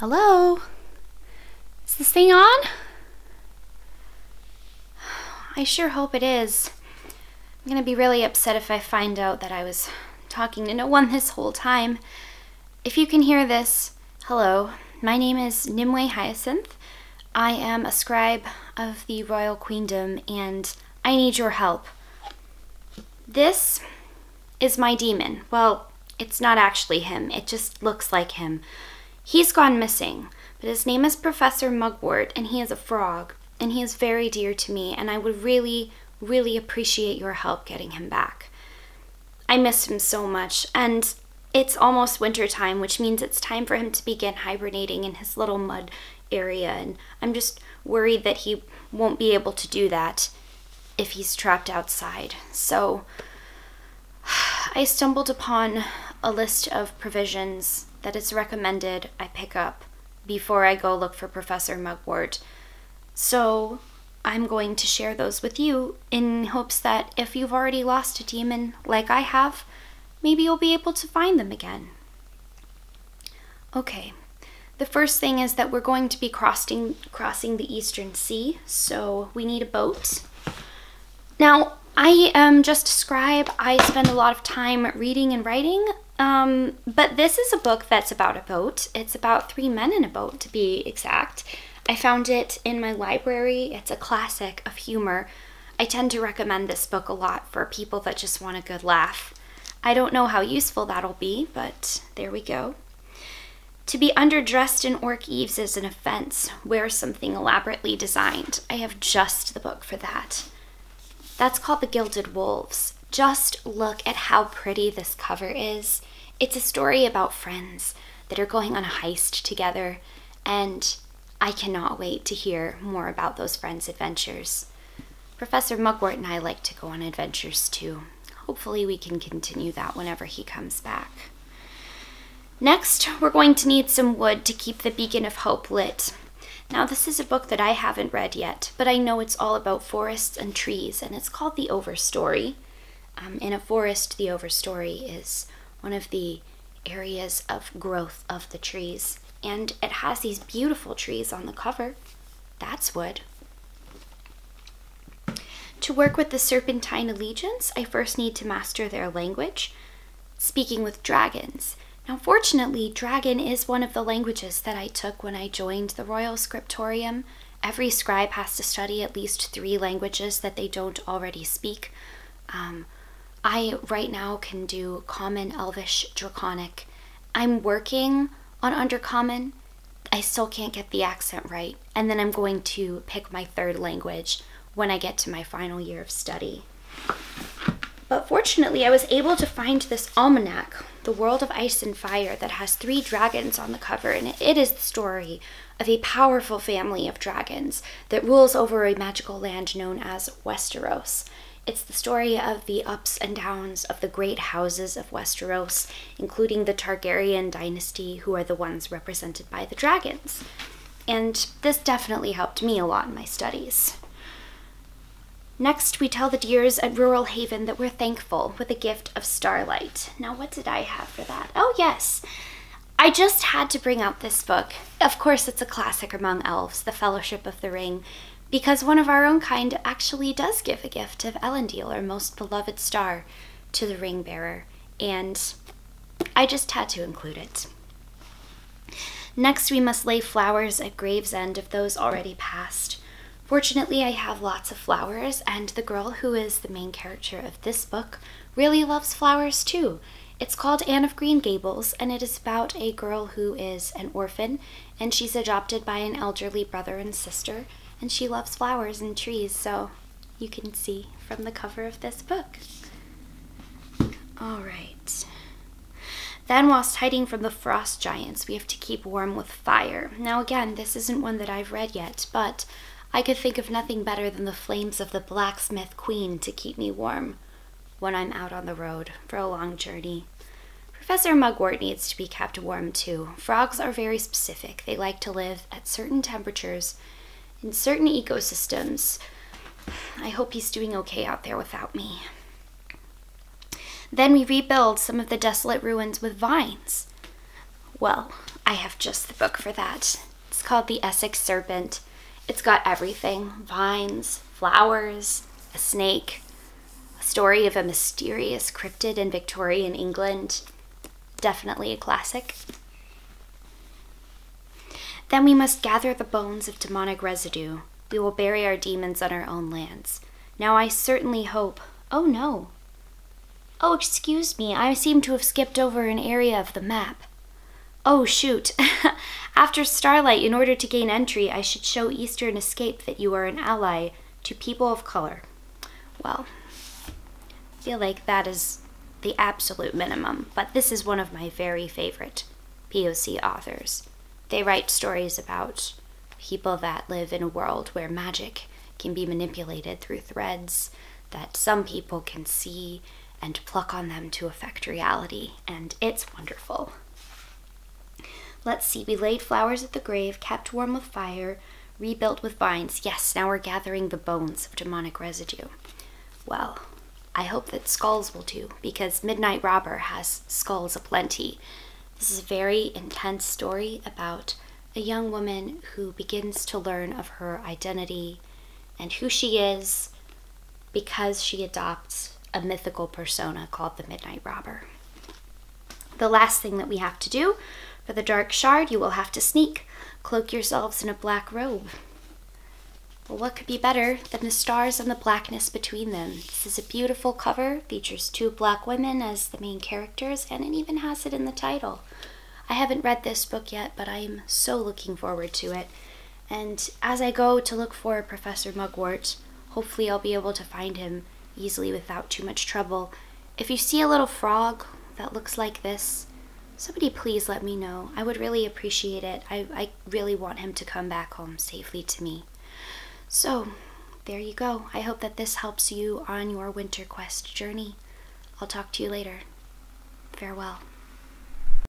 Hello? Is this thing on? I sure hope it is. I'm gonna be really upset if I find out that I was talking to no one this whole time. If you can hear this, hello. My name is Nimue Hyacinth. I am a scribe of the Royal Queendom, and I need your help. This is my demon. Well, it's not actually him. It just looks like him. He's gone missing, but his name is Professor Mugwort, and he is a frog, and he is very dear to me, and I would really, really appreciate your help getting him back. I miss him so much, and it's almost winter time, which means it's time for him to begin hibernating in his little mud area, and I'm just worried that he won't be able to do that if he's trapped outside. So I stumbled upon a list of provisions that it's recommended I pick up before I go look for Professor Mugwort. So I'm going to share those with you in hopes that if you've already lost a demon like I have, maybe you'll be able to find them again. Okay, the first thing is that we're going to be crossing the Eastern Sea, so we need a boat. Now, I am just a scribe. I spend a lot of time reading and writing, but this is a book that's about a boat. It's about 3 men in a boat, to be exact. I found it in my library. It's a classic of humor. I tend to recommend this book a lot for people that just want a good laugh. I don't know how useful that'll be, but there we go. To be underdressed in Orc Eves is an offense. Wear something elaborately designed. I have just the book for that. That's called The Gilded Wolves. Just look at how pretty this cover is. It's a story about friends that are going on a heist together, and I cannot wait to hear more about those friends' adventures. Professor Mugwort and I like to go on adventures too. Hopefully we can continue that whenever he comes back. Next, we're going to need some wood to keep the Beacon of Hope lit. Now, this is a book that I haven't read yet, but I know it's all about forests and trees, and it's called The Overstory. In a forest, the overstory is one of the areas of growth of the trees, and it has these beautiful trees on the cover. That's wood. To work with the Serpentine Allegiance, I first need to master their language, speaking with dragons. Now, fortunately, Dragon is one of the languages that I took when I joined the Royal Scriptorium. Every scribe has to study at least 3 languages that they don't already speak. I, right now, can do Common, Elvish, Draconic. I'm working on Undercommon. I still can't get the accent right. And then I'm going to pick my 3rd language when I get to my final year of study. But fortunately, I was able to find this almanac, The World of Ice and Fire, that has 3 dragons on the cover, and it is the story of a powerful family of dragons that rules over a magical land known as Westeros. It's the story of the ups and downs of the great houses of Westeros, including the Targaryen dynasty, who are the ones represented by the dragons. And this definitely helped me a lot in my studies. Next, we tell the deers at Rural Haven that we're thankful with a gift of starlight. Now, what did I have for that? Oh, yes. I just had to bring out this book. Of course, it's a classic among elves, The Fellowship of the Ring, because one of our own kind actually does give a gift of Elendil, our most beloved star, to the ring bearer, and I just had to include it. Next, we must lay flowers at Gravesend of those already passed. Fortunately, I have lots of flowers, and the girl who is the main character of this book really loves flowers too. It's called Anne of Green Gables, and it is about a girl who is an orphan, and she's adopted by an elderly brother and sister, and she loves flowers and trees, so you can see from the cover of this book. All right. Then, whilst hiding from the frost giants, we have to keep warm with fire. Now, again, this isn't one that I've read yet, but I could think of nothing better than the flames of the blacksmith queen to keep me warm when I'm out on the road for a long journey. Professor Mugwort needs to be kept warm too. Frogs are very specific. They like to live at certain temperatures in certain ecosystems. I hope he's doing okay out there without me. Then we rebuild some of the desolate ruins with vines. Well, I have just the book for that. It's called The Essex Serpent. It's got everything: vines, flowers, a snake, a story of a mysterious cryptid in Victorian England. Definitely a classic. Then we must gather the bones of demonic residue. We will bury our demons on our own lands. Now I certainly hope... Oh no. Oh, excuse me, I seem to have skipped over an area of the map. Oh, shoot. After Starlight, in order to gain entry, I should show Eastern Escape that you are an ally to people of color. Well, I feel like that is the absolute minimum, but this is one of my very favorite POC authors. They write stories about people that live in a world where magic can be manipulated through threads that some people can see and pluck on them to affect reality, and it's wonderful. Let's see, we laid flowers at the grave, kept warm with fire, rebuilt with vines. Yes, now we're gathering the bones of demonic residue. Well, I hope that skulls will do, because Midnight Robber has skulls aplenty. This is a very intense story about a young woman who begins to learn of her identity and who she is because she adopts a mythical persona called the Midnight Robber. The last thing that we have to do for the Dark Shard, you will have to sneak. Cloak yourselves in a black robe. Well, what could be better than the stars and the blackness between them? This is a beautiful cover, features 2 black women as the main characters, and it even has it in the title. I haven't read this book yet, but I'm so looking forward to it. And as I go to look for Professor Mugwort, hopefully I'll be able to find him easily without too much trouble. If you see a little frog that looks like this, somebody please let me know. I would really appreciate it. I really want him to come back home safely to me. So, there you go. I hope that this helps you on your winter quest journey. I'll talk to you later. Farewell.